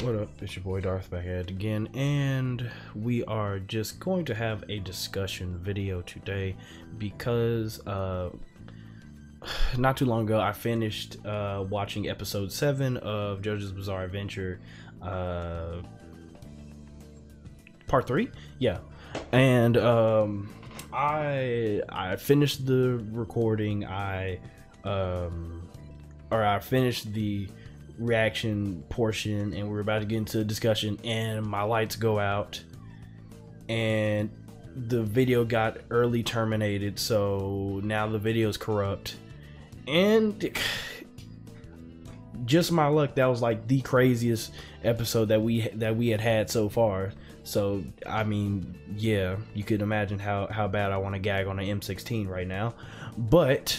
What up? It's your boy Darth back at it again, and we are just going to have a discussion video today because not too long ago I finished watching episode 7 of JoJo's Bizarre Adventure, part 3. Yeah, and I finished the recording. I finished the reaction portion, and we're about to get into a discussion, and my lights go out and the video got early terminated, so now the video is corrupt. And just my luck, that was like the craziest episode that we had so far. So I mean, yeah, you could imagine how bad I want to gag on an M16 right now, but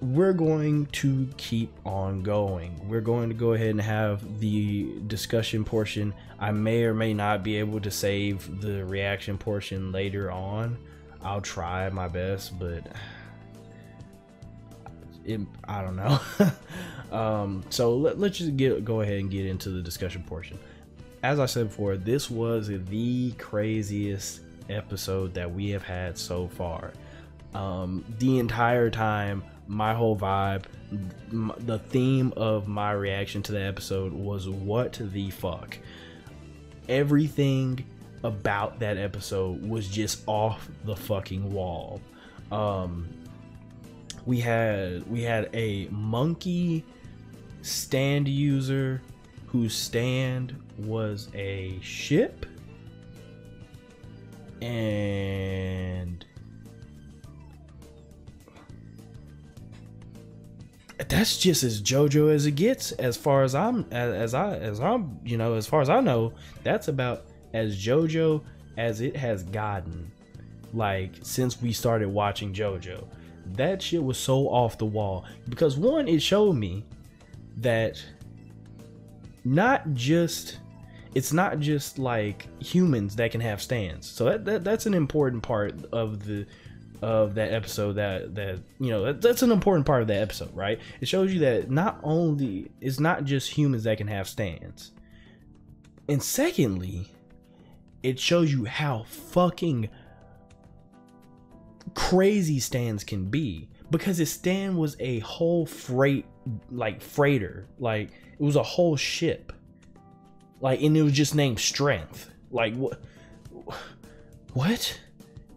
we're going to keep on going. We're going to go ahead and have the discussion portion. I may or may not be able to save the reaction portion later on. I'll try my best, but I don't know. So let's just go ahead and get into the discussion portion. As I said before, this was the craziest episode that we have had so far. The entire time, my whole vibe, the theme of my reaction to the episode was what the fuck. Everything about that episode was just off the fucking wall. We had a monkey stand user whose stand was a ship, and that's just as JoJo as it gets, as far as I'm you know, as far as I know. That's about as JoJo as it has gotten, like, since we started watching JoJo. That shit was so off the wall because, one, it showed me that it's not just like humans that can have stands. So that's an important part of that episode. That you know, that's an important part of that episode, right? It shows you that not only it's not just humans that can have stands, and secondly, it shows you how fucking crazy stands can be, because his stand was a whole freighter, like it was a whole ship, like, and it was just named Strength. Like, what?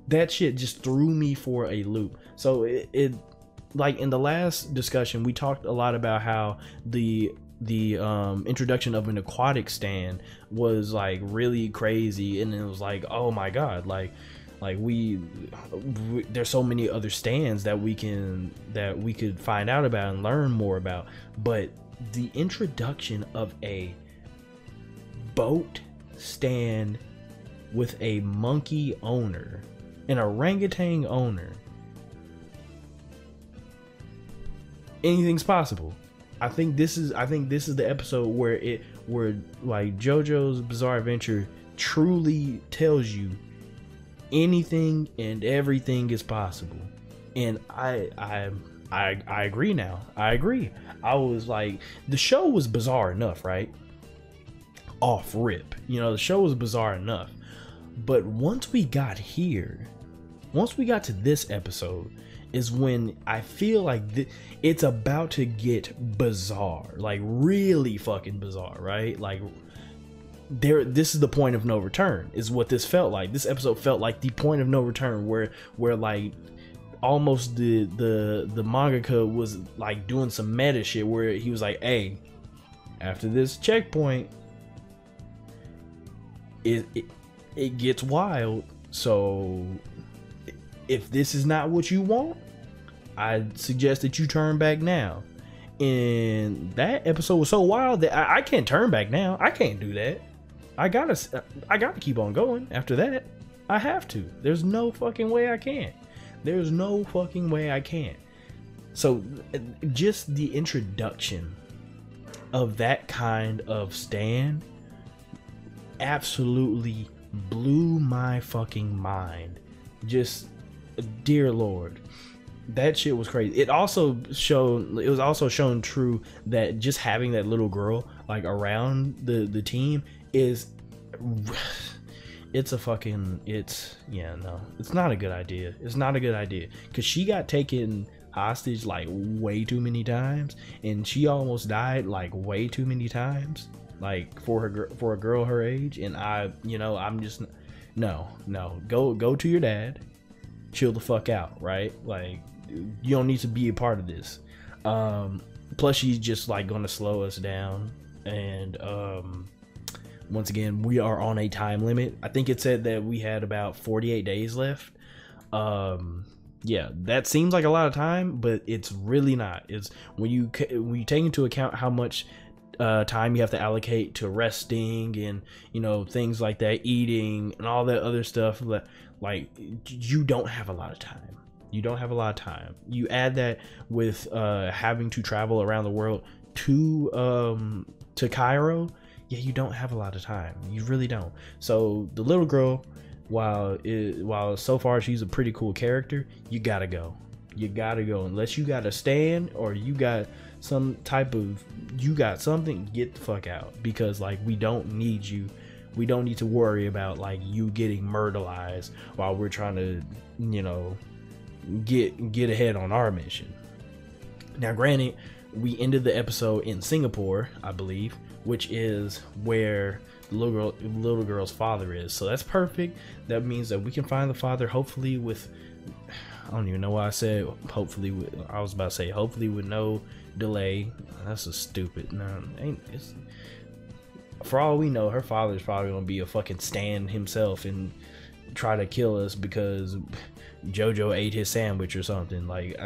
That shit just threw me for a loop. So it like, in the last discussion we talked a lot about how the introduction of an aquatic stand was like really crazy, and it was like, oh my god, like we there's so many other stands that we could find out about and learn more about. But the introduction of a boat stand with a monkey owner, an orangutan owner, anything's possible. I think this is the episode where like JoJo's Bizarre Adventure truly tells you anything and everything is possible. And I agree now. I agree. I was like, the show was bizarre enough, right? Off rip, you know, the show was bizarre enough. But once we got to this episode, is when I feel like it's about to get bizarre, like really fucking bizarre, right? Like, this is the point of no return, is what this felt like. This episode felt like the point of no return, where like almost the mangaka was like doing some meta shit, where he was like, hey, after this checkpoint it gets wild, so if this is not what you want, I suggest that you turn back now. And that episode was so wild that I can't turn back now. I can't do that. I gotta keep on going after that. I have to. There's no fucking way I can't. There's no fucking way I can't. So just the introduction of that kind of stand absolutely blew my fucking mind. Just, dear Lord. That shit was crazy. It was also shown true that just having that little girl like around the team is it's not a good idea. It's not a good idea because she got taken hostage like way too many times, and she almost died like way too many times, like for a girl her age. And I'm just no, go to your dad, chill the fuck out, right? Like, you don't need to be a part of this. Plus she's just like gonna slow us down, and once again, we are on a time limit. I think it said that we had about 48 days left. Yeah, that seems like a lot of time, but it's really not. It's when you take into account how much time you have to allocate to resting and things like that, eating and all that other stuff. Like, you don't have a lot of time. You don't have a lot of time. You add that with having to travel around the world to Cairo. Yeah, you don't have a lot of time. You really don't. So the little girl, while so far she's a pretty cool character, you gotta go. You gotta go. Unless you got a stand or you got some type of, you got something, get the fuck out. Because like, we don't need you. We don't need to worry about like you getting murderized while we're trying to, get ahead on our mission. Now, granted, we ended the episode in Singapore, I believe, which is where the little girl's father is. So that's perfect. That means that we can find the father, hopefully with, I don't even know why I said hopefully with, I was about to say hopefully with no delay. That's a stupid, no, it's, for all we know, her father's probably gonna be a fucking Stan himself and try to kill us because Jojo ate his sandwich or something. Like,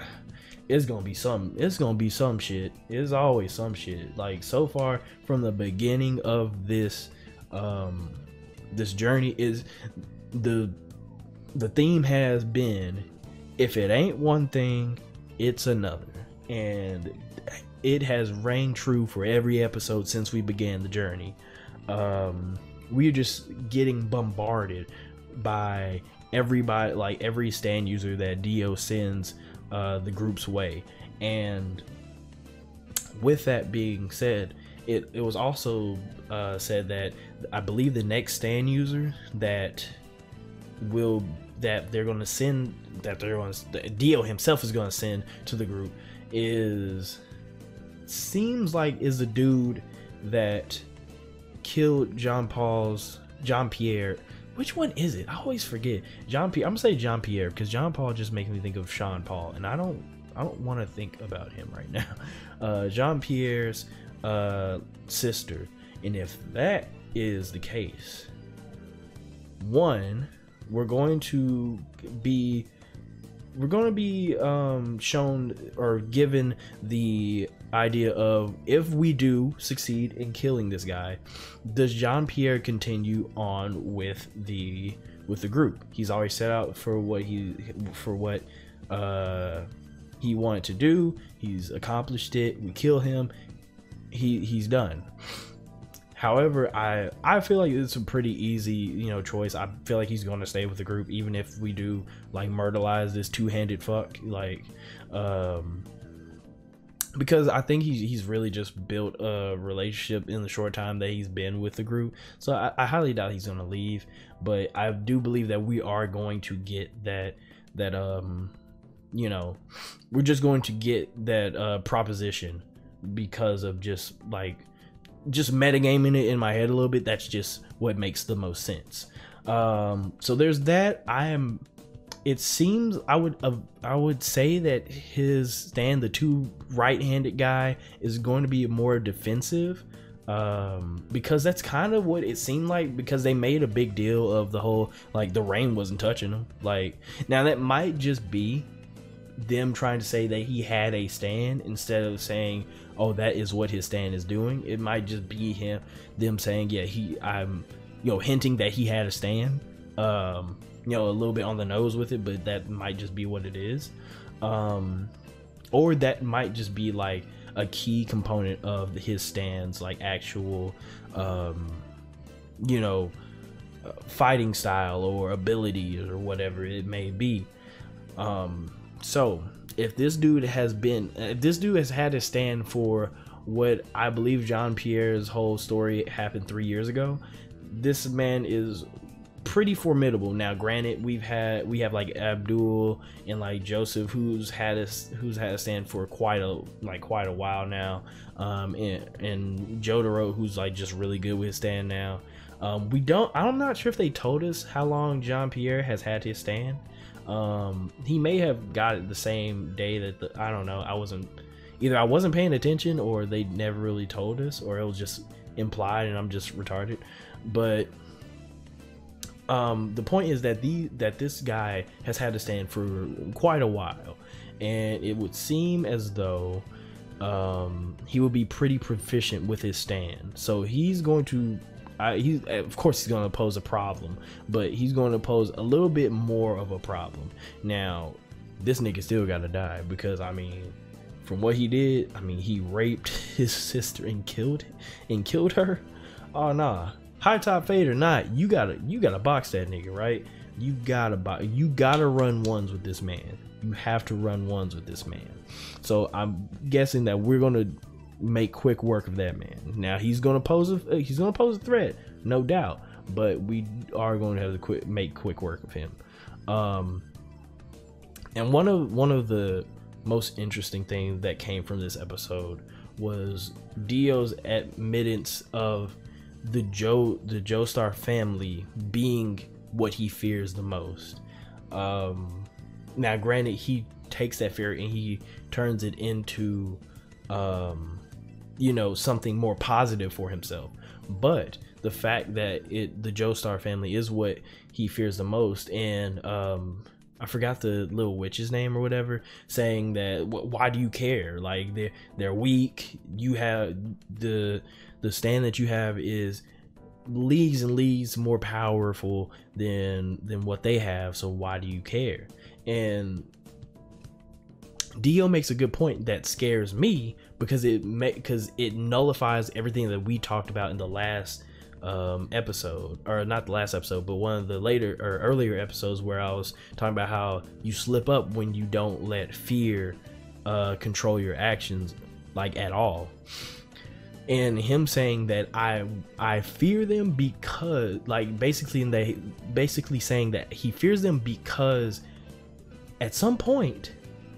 it's gonna be some shit. It's always some shit. Like, so far from the beginning of this this journey, is the theme has been, if it ain't one thing, it's another. And it has rang true for every episode since we began the journey. We're just getting bombarded by everybody, like every stand user that Dio sends the group's way. And with that being said, it was also said that I believe the next stand user that they're going to send, that Dio himself is going to send to the group seems like is the dude that killed Jean-Pierre. Which one is it? I always forget. Jean-Pierre. I'm gonna say Jean-Pierre because Jean-Paul just makes me think of Sean Paul, and I don't want to think about him right now. Jean-Pierre's sister. And if that is the case, one, we're going to be shown or given the idea of, if we do succeed in killing this guy, does Jean-Pierre continue on with the group? He's always set out for what he wanted to do. He's accomplished it. We kill him, he's done. However, I feel like it's a pretty easy, choice. I feel like he's going to stay with the group, even if we do like murderize this two-handed fuck. Like, because I think he's really just built a relationship in the short time that he's been with the group. So I highly doubt he's going to leave. But I do believe that we are going to get that we're just going to get that proposition because of just metagaming it in my head a little bit. That's just what makes the most sense. So there's that. It seems I would say that his stand, the two right-handed guy, is going to be more defensive, because that's kind of what it seemed like, because they made a big deal of the whole, like, the rain wasn't touching him. Like, now that might just be them trying to say that he had a stand instead of saying, oh, that is what his stand is doing. It might just be them saying, yeah, hinting that he had a stand, a little bit on the nose with it, but that might just be what it is. Or that might just be like a key component of his stands, like actual, fighting style or ability or whatever it may be. So if this dude has had to stand for what I believe Jean-Pierre's whole story happened 3 years ago, this man is pretty formidable. Now granted, we have like Abdul and like Joseph who's had to stand for quite a while now, and Jotaro who's like just really good with his stand now. I'm not sure if they told us how long Jean-Pierre has had his stand. He may have got it the same day that I don't know, I wasn't paying attention, or they never really told us, or it was just implied and I'm just retarded. But the point is that this guy has had to stand for quite a while, and it would seem as though he will be pretty proficient with his stand. So he's going to of course he's going to pose a problem, but he's going to pose a little bit more of a problem. Now this nigga still gotta die, because I mean, from what he did, I mean, he raped his sister and killed her. Oh nah, high top fade or not, you gotta box that nigga, right? You gotta run ones with this man. You have to run ones with this man. So I'm guessing that we're gonna make quick work of that man. Now he's gonna pose a threat, no doubt, but we are going to have to make quick work of him. And one of the most interesting things that came from this episode was Dio's admittance of the Joestar family being what he fears the most. Now granted, he takes that fear and he turns it into something more positive for himself. But the fact that the Joestar family is what he fears the most, and I forgot the little witch's name or whatever, saying that why do you care? Like they're weak. You have the stand that you have is leagues and leagues more powerful than what they have. So why do you care? And Dio makes a good point that scares me, because it nullifies everything that we talked about in the last episode, or not the last episode, but one of the later or earlier episodes, where I was talking about how you slip up when you don't let fear control your actions, like, at all. And him saying that I fear them because, like, basically saying that he fears them because at some point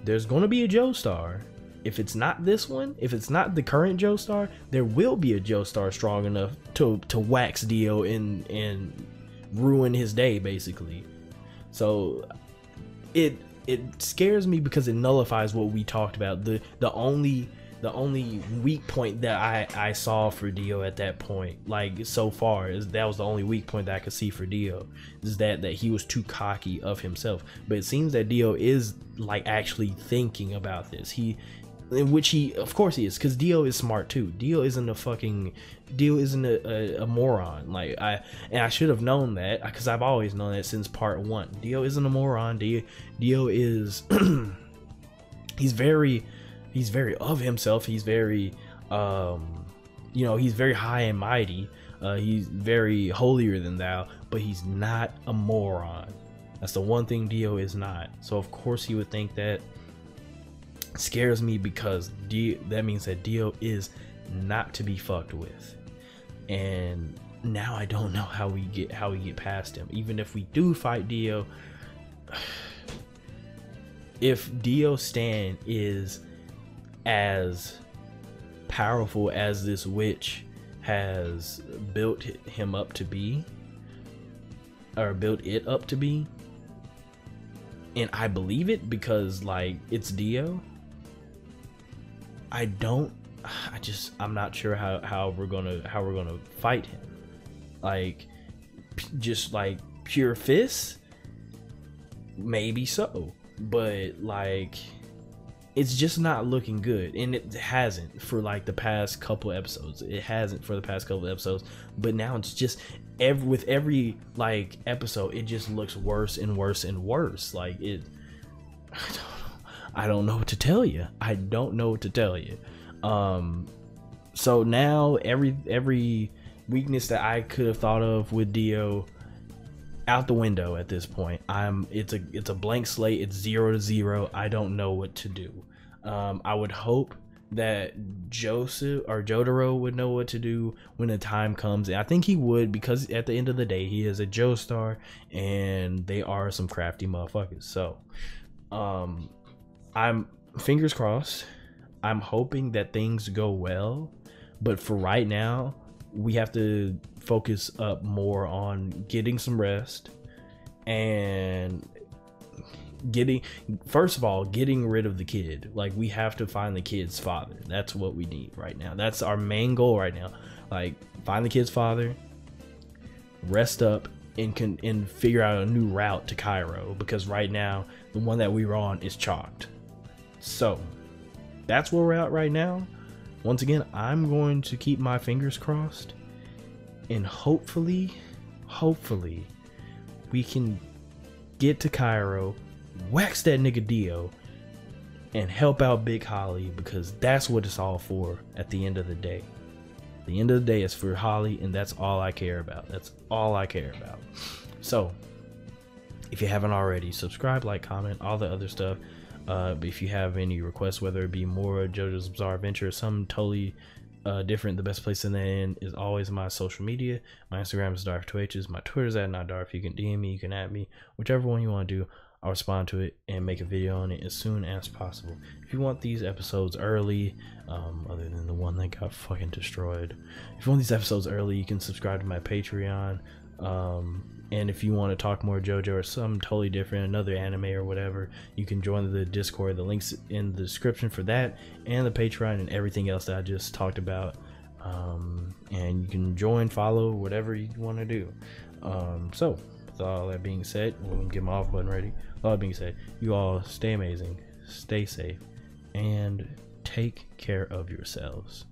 there's going to be a Joestar. If it's not this one, if it's not the current Joestar, there will be a Joestar strong enough to wax Dio and ruin his day, basically. So it scares me because it nullifies what we talked about. The only weak point that I saw for Dio at that point, like, so far, is that was the only weak point that I could see for Dio, is that he was too cocky of himself. But it seems that Dio is, like, actually thinking about this. Which he of course he is, because Dio is smart too. Dio isn't a moron. Like, I should have known that, because I've always known that since part 1. Dio isn't a moron. Dio is he's very of himself. He's very he's very high and mighty. He's very holier than thou, but he's not a moron. That's the one thing Dio is not. So of course he would think that. Scares me because that means that Dio is not to be fucked with. And now I don't know how we get past him. Even if we do fight Dio, if Dio's stand is as powerful as this witch has built him up to be, or built it up to be, and I believe it because, like, it's Dio, I'm not sure how we're gonna fight him. Like, just like pure fists, maybe so, but like, it's just not looking good, and it hasn't for like the past couple episodes. But now it's just with every like episode, it just looks worse and worse and worse. Like, I don't know what to tell you. So now every weakness that I could have thought of with Dio out the window at this point. It's a blank slate. It's 0-0. I don't know what to do. I would hope that Joseph or Jotaro would know what to do when the time comes. And I think he would, because at the end of the day, he is a Joestar and they are some crafty motherfuckers. So I'm fingers crossed. I'm hoping that things go well, but for right now, we have to focus up more on getting some rest and first of all, getting rid of the kid. Like, we have to find the kid's father. That's what we need right now. That's our main goal right now. Like, find the kid's father, rest up, and figure out a new route to Cairo, because right now the one that we were on is chalked. So that's where we're at right now. Once again, I'm going to keep my fingers crossed, and hopefully we can get to Cairo, wax that nigga Dio, and help out Big Holly, because that's what it's all for at the end of the day. The end of the day is for Holly, and that's all I care about. That's all I care about. So if you haven't already, subscribe, like, comment, all the other stuff. If you have any requests, whether it be more JoJo's Bizarre Adventure or something totally different, the best place in the end is always my social media. My Instagram is Dvrth. My Twitter is @NotDarth. You can DM me, you can add me, whichever one you want to do. I'll respond to it and make a video on it as soon as possible. If you want these episodes early, other than the one that got fucking destroyed, if you want these episodes early, you can subscribe to my Patreon. And if you want to talk more JoJo or something totally different, another anime or whatever, you can join the Discord. The links in the description for that, and the Patreon, and everything else that I just talked about. And you can join, follow, whatever you want to do. So with all that being said, we'll get my off button ready. All that being said, you all stay amazing, stay safe, and take care of yourselves.